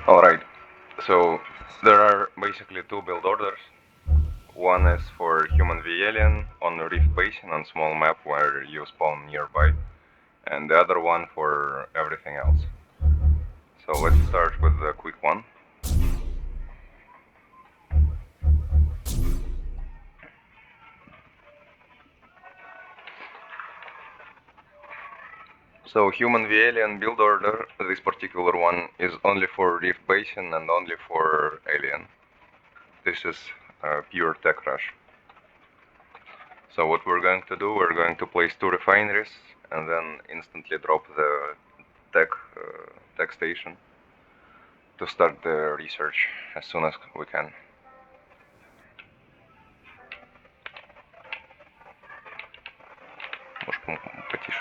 Alright, so there are basically two build orders. One is for human alien on a reef basin on small map where you spawn nearby, and the other one for everything else. So let's start with the quick one. So human alien build order, this particular one, is only for reef basin and only for alien. This is pure tech rush. So what we're going to do, we're going to place 2 refineries and then instantly drop the tech station to start the research as soon as we can. Может, потише.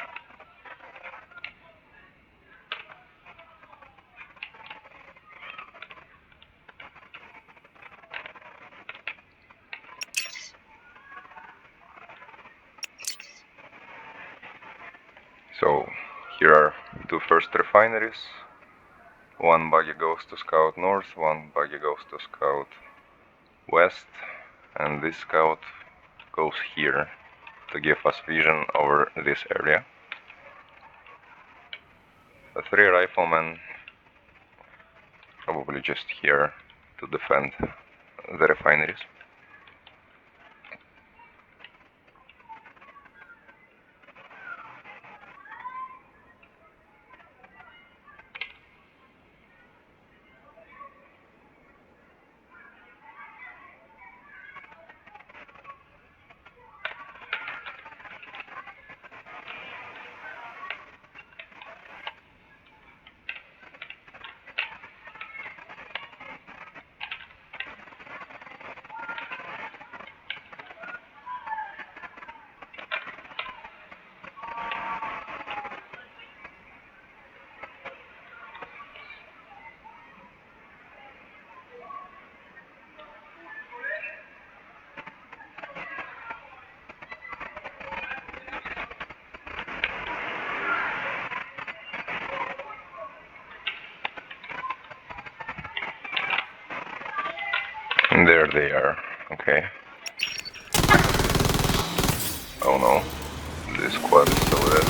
So here are 2 first refineries. One buggy goes to scout north, one buggy goes to scout west, and this scout goes here to give us vision over this area. The 3 riflemen probably just here to defend the refineries. And there they are. Okay. Oh no, this squad is still dead.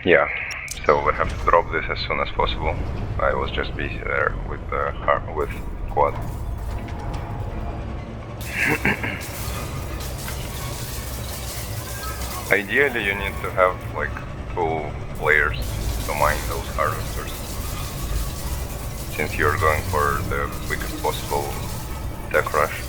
Yeah, so we have to drop this as soon as possible. I was just busy there with with quad. Ideally, you need to have like 2 players to mine those harvesters, since you're going for the quickest possible tech rush.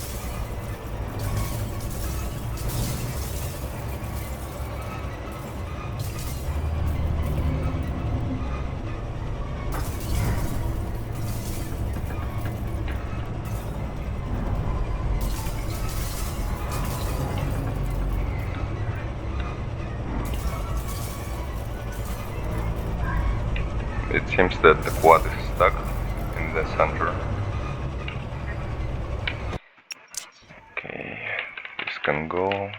It seems that the quad is stuck in the center. Okay, this can go.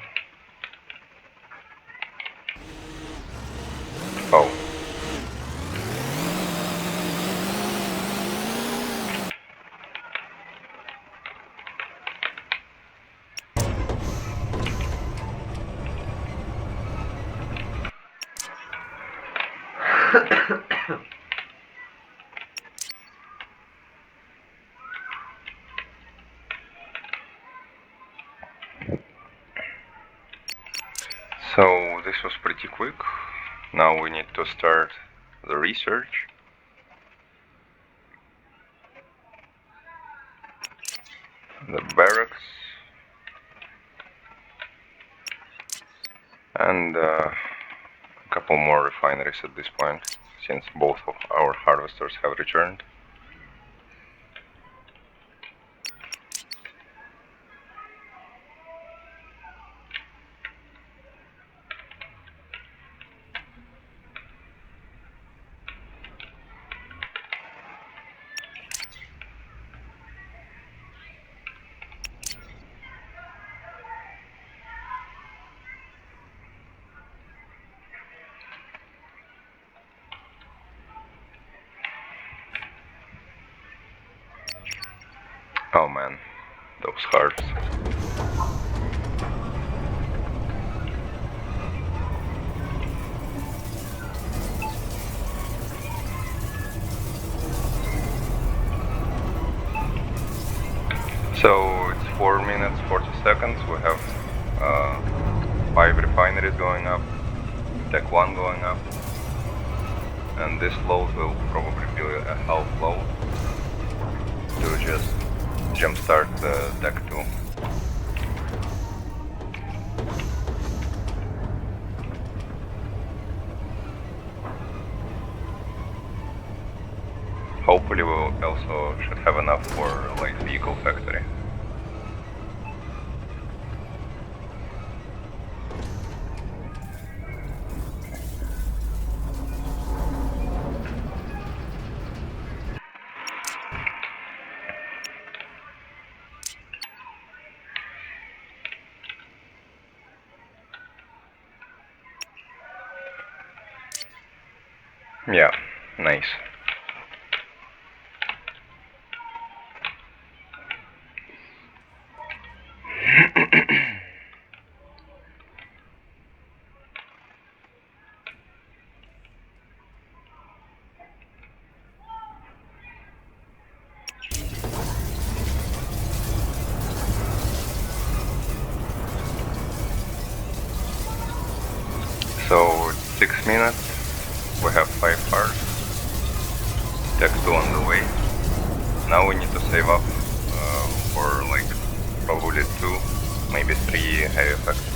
Oh. So this was pretty quick. Now we need to start the research. The barracks. And a couple more refineries at this point, since both of our harvesters have returned. those hearts. So it's 4 minutes 40 seconds. We have 5 refineries going up, Tech 1 going up, and this load will probably be a half load to just jumpstart the Tech 2. Hopefully we also should have enough for light vehicle factory. Yeah, nice. So 6 minutes, we have 5 hours, Tech 2 on the way. Now we need to save up for like probably 2, maybe 3 heavy factories.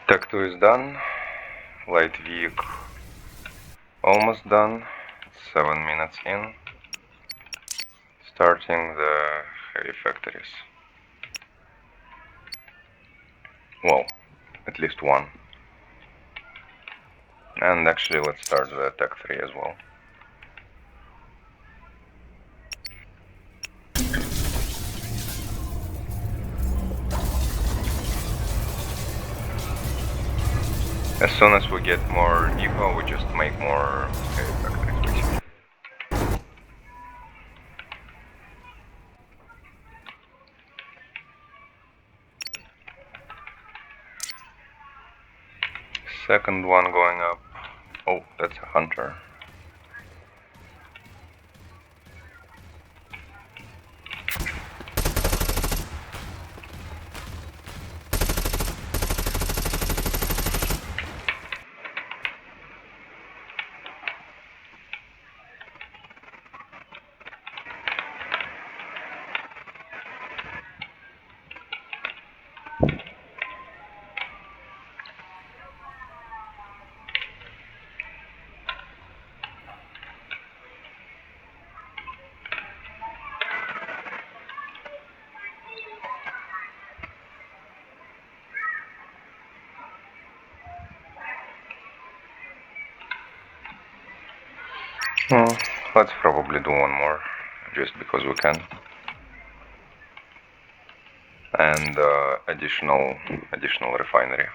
Tech 2 is done, light vehicle almost done, 7 minutes in, starting the heavy factories. Well, at least one. And actually let's start the Tech 3 as well. As soon as we get more eco, we just make more heavy factories basically. Second one going up. Oh, that's a hunter. Let's probably do one more, just because we can. And additional refinery.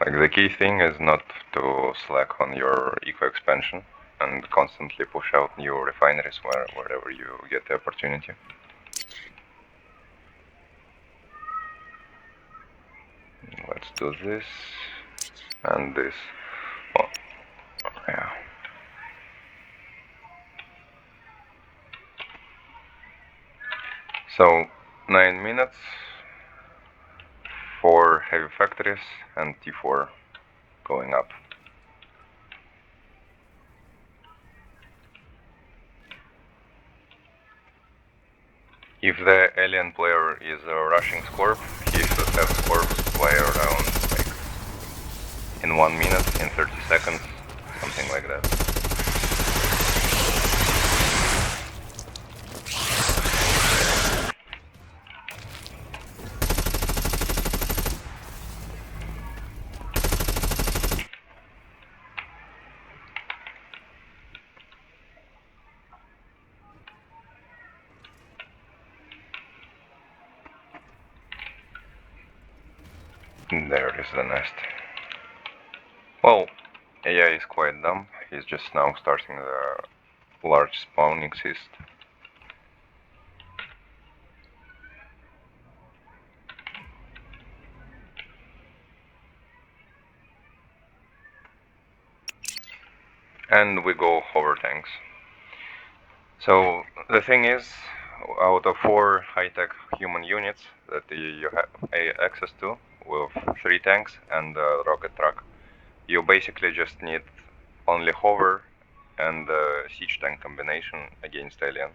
Like the key thing is not to slack on your eco expansion and constantly push out new refineries wherever you get the opportunity. Let's do this and this. Oh, yeah. So 9 minutes, 4 heavy factories and T4 going up. If the alien player is rushing Scorp, he should have Scorps play around like in 1 minute, in 30 seconds, something like that. There is the nest. Well, AI is quite dumb. He's just now starting the large spawning cyst. And we go hover tanks. So the thing is, out of 4 high-tech human units that you have access to, with 3 tanks and a rocket truck, you basically just need only hover and siege tank combination against alien.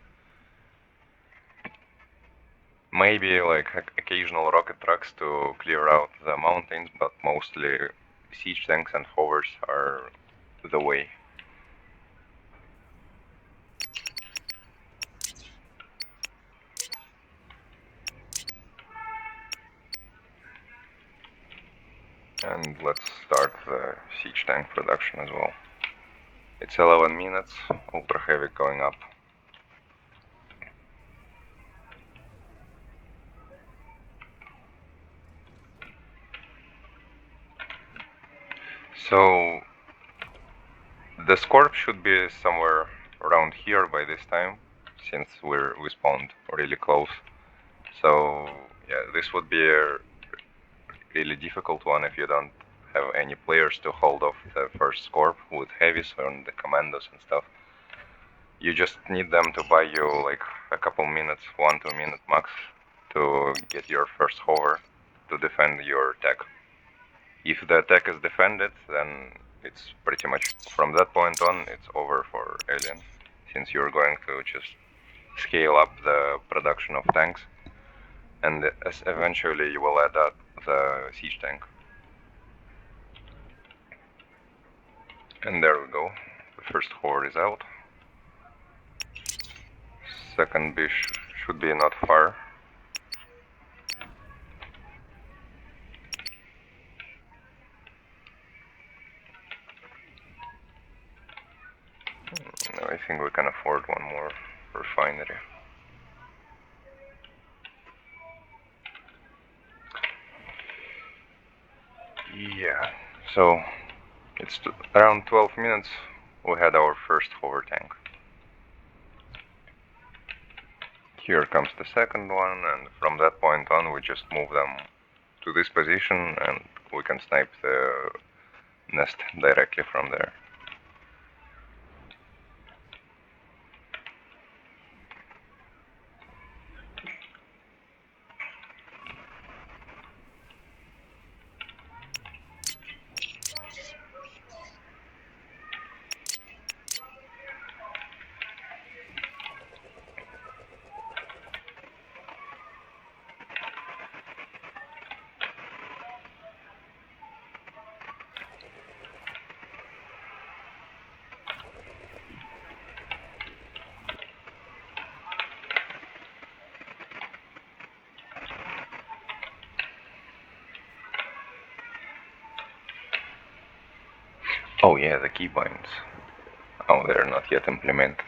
Maybe like occasional rocket trucks to clear out the mountains, but mostly siege tanks and hovers are the way. And let's start the siege tank production as well. It's 11 minutes, ultra heavy going up. So the Scorp should be somewhere around here by this time, since we spawned really close. So yeah, this would be a really difficult one if you don't have any players to hold off the first Scorp with heavies on the commandos and stuff. You just need them to buy you like a couple minutes, 1-2 minute max, to get your first hover to defend your tech. If the tech is defended, then it's pretty much from that point on it's over for alien, since you're going to just scale up the production of tanks, and eventually you will add up the siege tank. And there we go, the first horde is out. Second bish should be not far. I think we can afford one more refinery. Yeah, so it's around 12 minutes we had our first hover tank. Here comes the second one, and from that point on we just move them to this position and we can snipe the nest directly from there. Oh yeah, the keybinds. Oh, they're not yet implemented.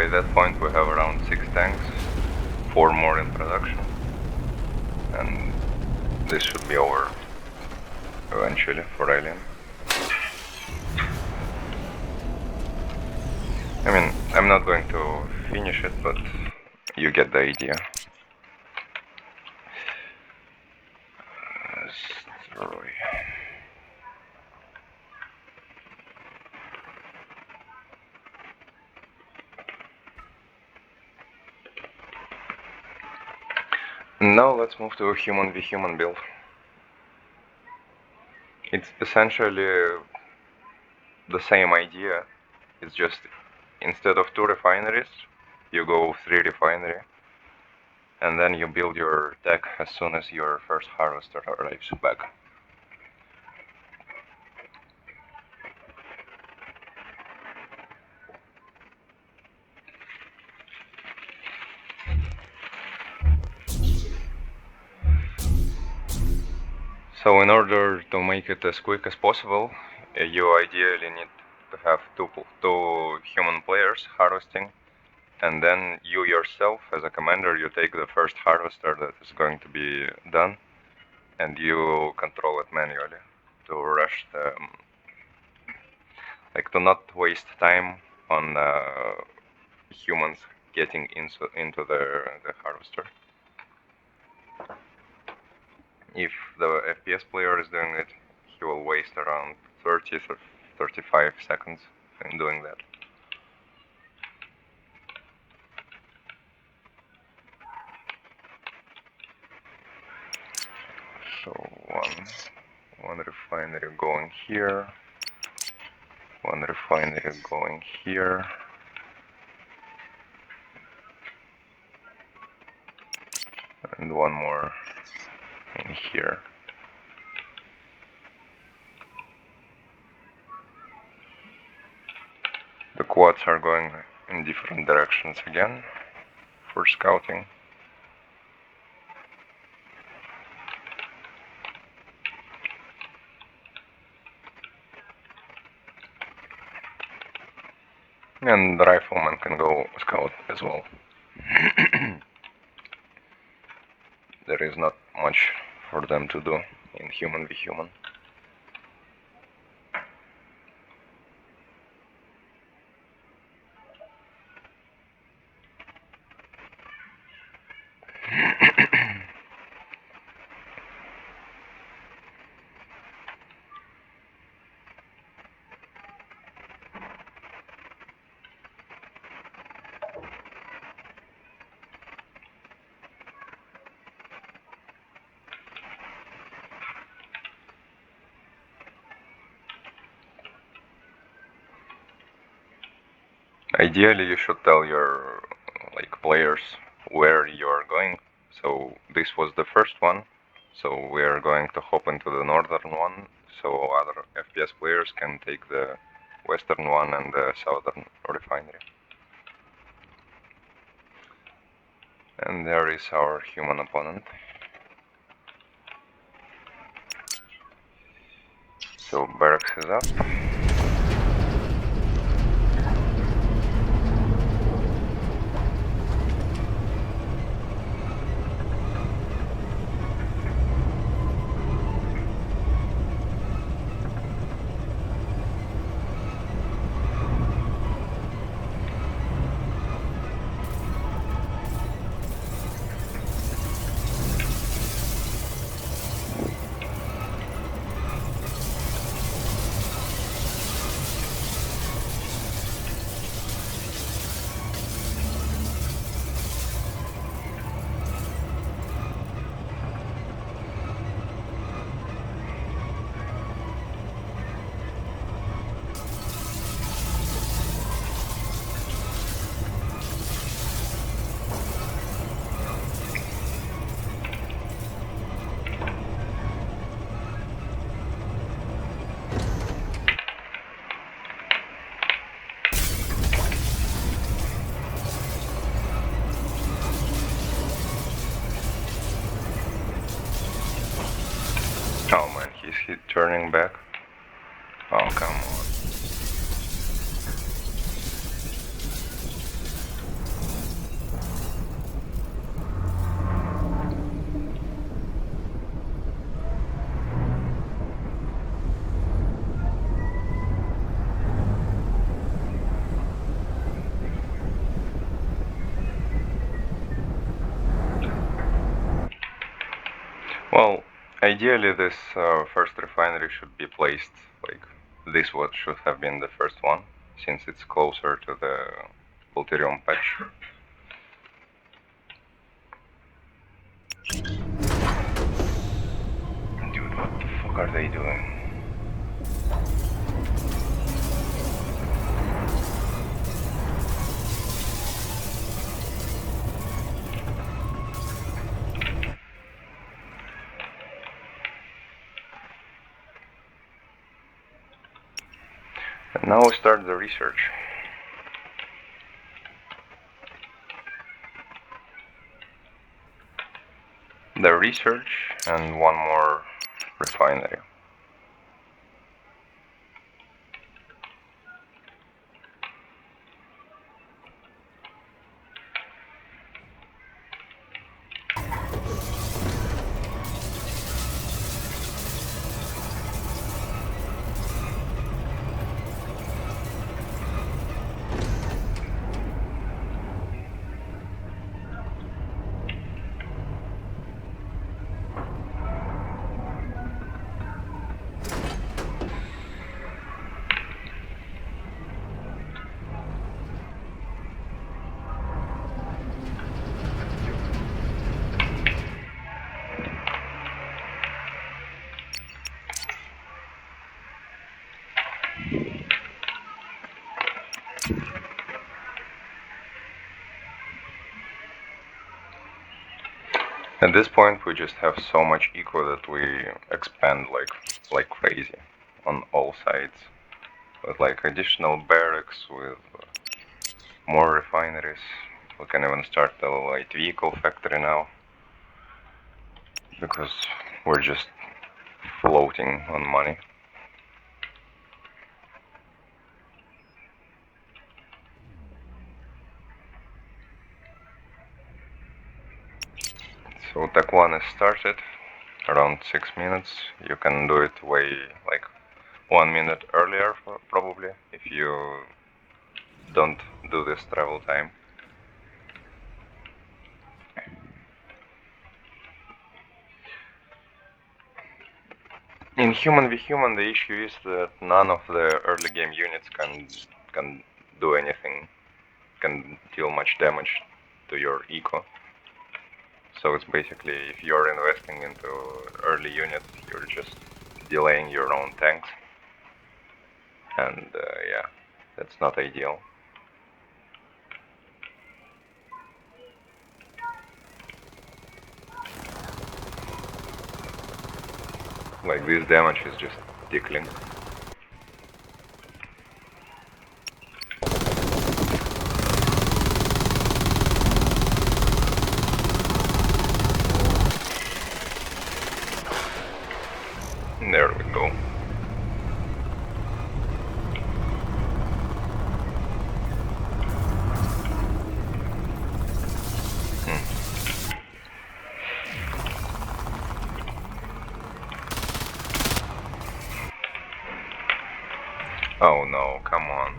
by that point we have around 6 tanks, 4 more in production, and this should be over eventually for Alien. I mean, I'm not going to finish it, but you get the idea. Destroy. Now let's move to a human v human build. It's essentially the same idea. It's just instead of 2 refineries, you go 3 refinery, and then you build your tech as soon as your first harvester arrives back. So in order to make it as quick as possible, you ideally need to have two human players harvesting, and then you yourself as a commander, you take the first harvester that is going to be done, and you control it manually to rush the, like, to not waste time on humans getting into the harvester. If the FPS player is doing it, he will waste around 30 or 35 seconds in doing that. So one refinery going here, one refinery going here, and one more in here. The quads are going in different directions again for scouting. And the rifleman can go scout as well. There is not much for them to do in human v human. Ideally, you should tell your players where you are going. So this was the first one. So we are going to hop into the northern one. So other FPS players can take the western one and the southern refinery. And there is our human opponent. So barracks is up. Oh man, he's turning back. Oh, come on. Well, ideally this first refinery should be placed like this. What should have been the first one, since it's closer to the Volterium patch. Dude, what the fuck are they doing? And now we start the research. The research and one more refinery. At this point, we just have so much eco that we expand like crazy on all sides, with like additional barracks, with more refineries. We can even start a light vehicle factory now, because we're just floating on money. So Tech 1 is started, around 6 minutes. You can do it way like 1 minute earlier, probably, if you don't do this travel time. In Human v Human, the issue is that none of the early game units can do anything, can deal much damage to your eco. So it's basically, if you're investing into early units, you're just delaying your own tanks. And yeah, that's not ideal. Like, this damage is just tickling. There we go. Oh no, come on.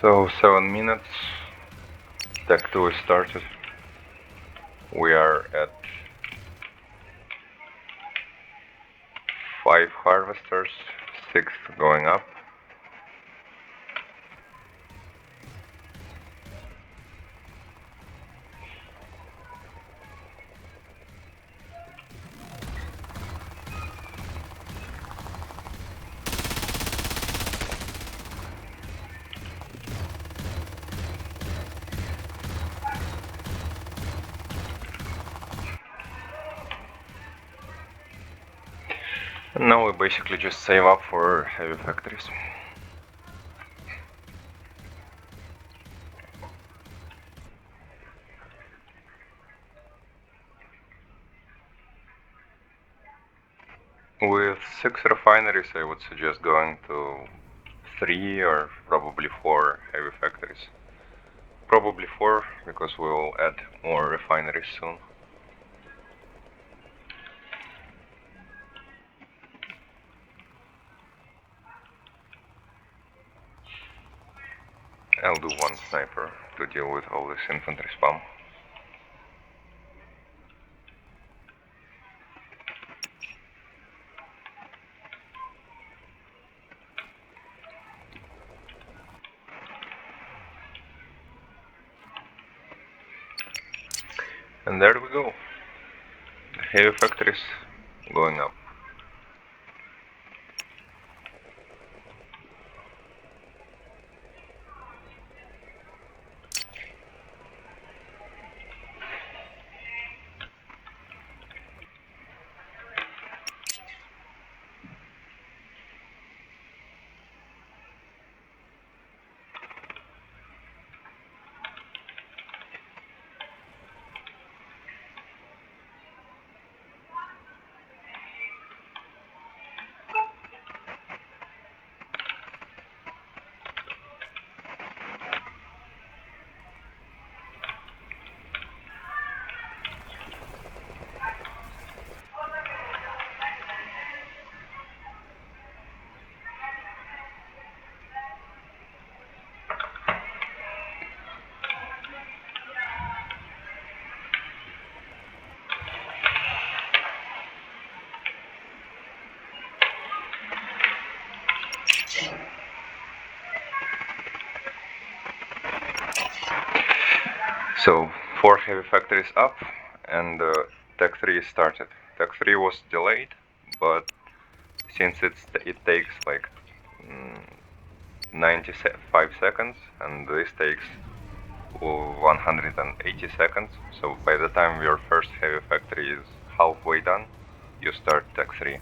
So 7 minutes. Tech 2 is started. We are at 5 harvesters, 6 going up. And now we basically just save up for heavy factories. With 6 refineries, I would suggest going to 3 or probably 4 heavy factories. Probably 4, because we will add more refineries soon. I'll do one sniper to deal with all this infantry spam. And there we go. The heavy factories going up. So 4 heavy factories up, and Tech 3 started. Tech 3 was delayed, but since it takes like 95 seconds, and this takes 180 seconds, so by the time your first heavy factory is halfway done, you start Tech 3.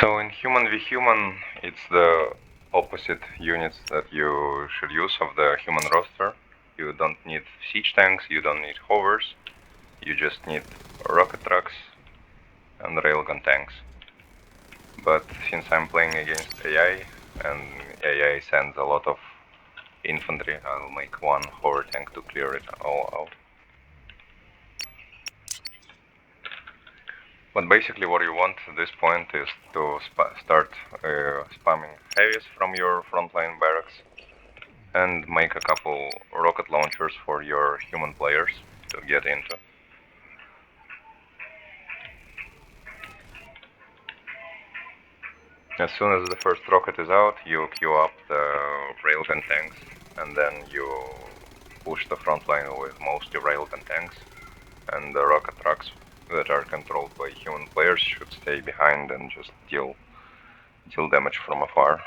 So in Human v Human, it's the opposite units that you should use of the human roster. You don't need siege tanks, you don't need hovers, you just need rocket trucks and railgun tanks. But since I'm playing against AI, and AI sends a lot of infantry, I'll make one hover tank to clear it all out. But basically what you want at this point is to start spamming heavies from your frontline barracks and make a couple rocket launchers for your human players to get into. As soon as the first rocket is out, you queue up the railgun tanks, and then you push the front line with mostly railgun tanks, and the rocket trucks that are controlled by human players should stay behind and just deal damage from afar.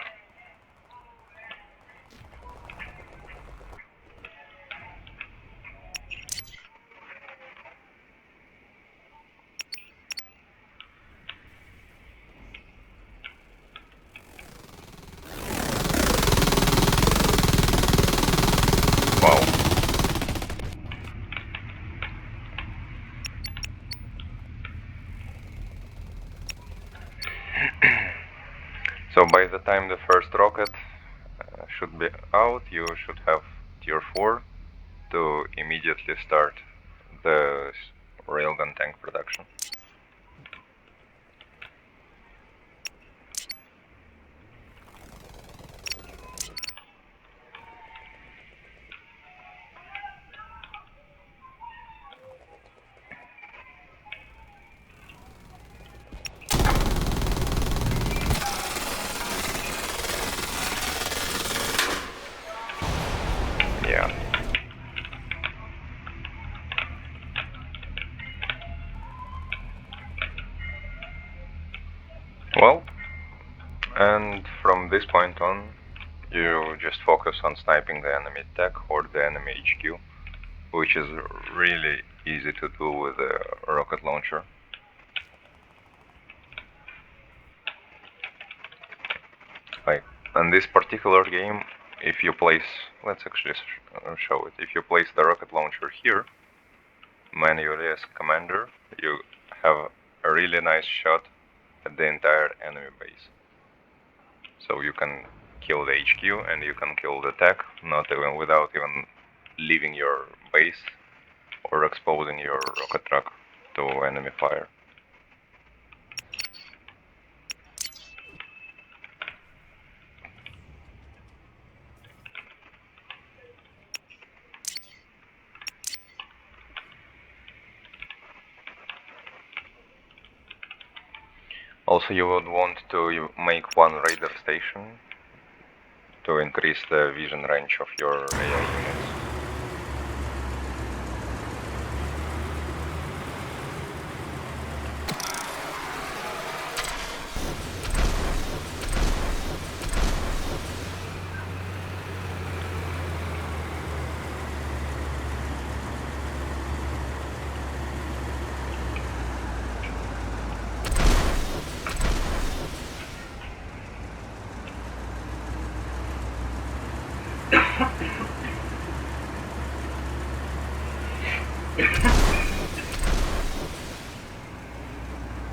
So by the time the first rocket should be out, you should have tier 4 to immediately start the railgun tank production. Yeah. Well, and from this point on, you just focus on sniping the enemy tech or the enemy HQ, which is really easy to do with a rocket launcher. Like, in this particular game, if you place, let's actually show it, if you place the rocket launcher here, manually as commander, you have a really nice shot at the entire enemy base. So you can kill the HQ and you can kill the tech, not even without even leaving your base or exposing your rocket truck to enemy fire. Also, you would want to make one radar station to increase the vision range of your AI units.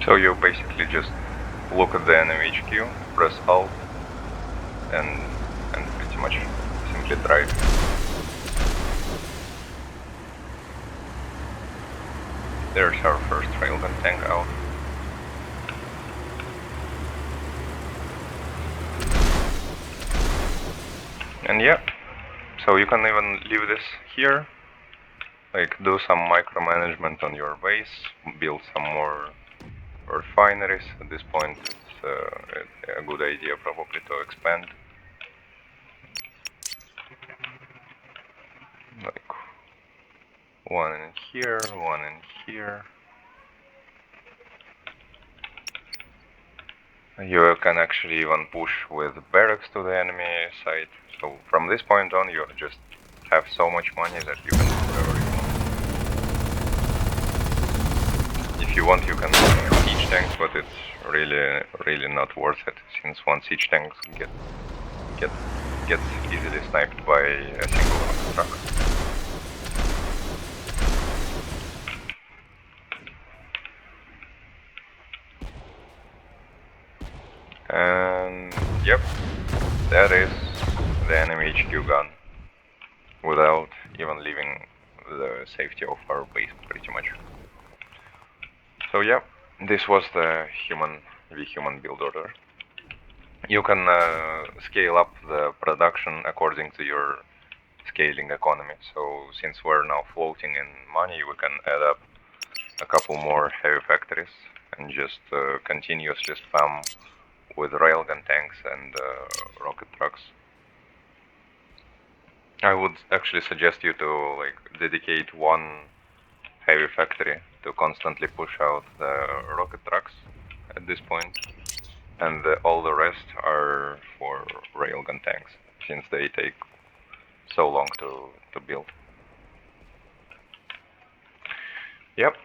So you basically just look at the enemy HQ, press Alt, and pretty much simply drive. There's our first railgun tank out. And yeah, so you can even leave this here, like do some micromanagement on your base, build some more refineries. At this point, it's a good idea probably to expand. Like one in here, one in here. You can actually even push with barracks to the enemy side. So from this point on, you just have so much money that you can do whatever you want. If you want, you can siege tanks, but it's really not worth it, since one siege tank gets easily sniped by a single rocket truck. And yep, that is the enemy HQ gun, without even leaving the safety of our base, pretty much. So yeah, this was the human build order. You can scale up the production according to your scaling economy. So since we're now floating in money, we can add up a couple more heavy factories and just continuously spam with railgun tanks and rocket trucks. I would actually suggest you to dedicate one heavy factory to constantly push out the rocket trucks at this point, and all the rest are for railgun tanks, since they take so long to build. Yep,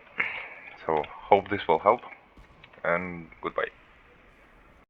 so hope this will help, and goodbye.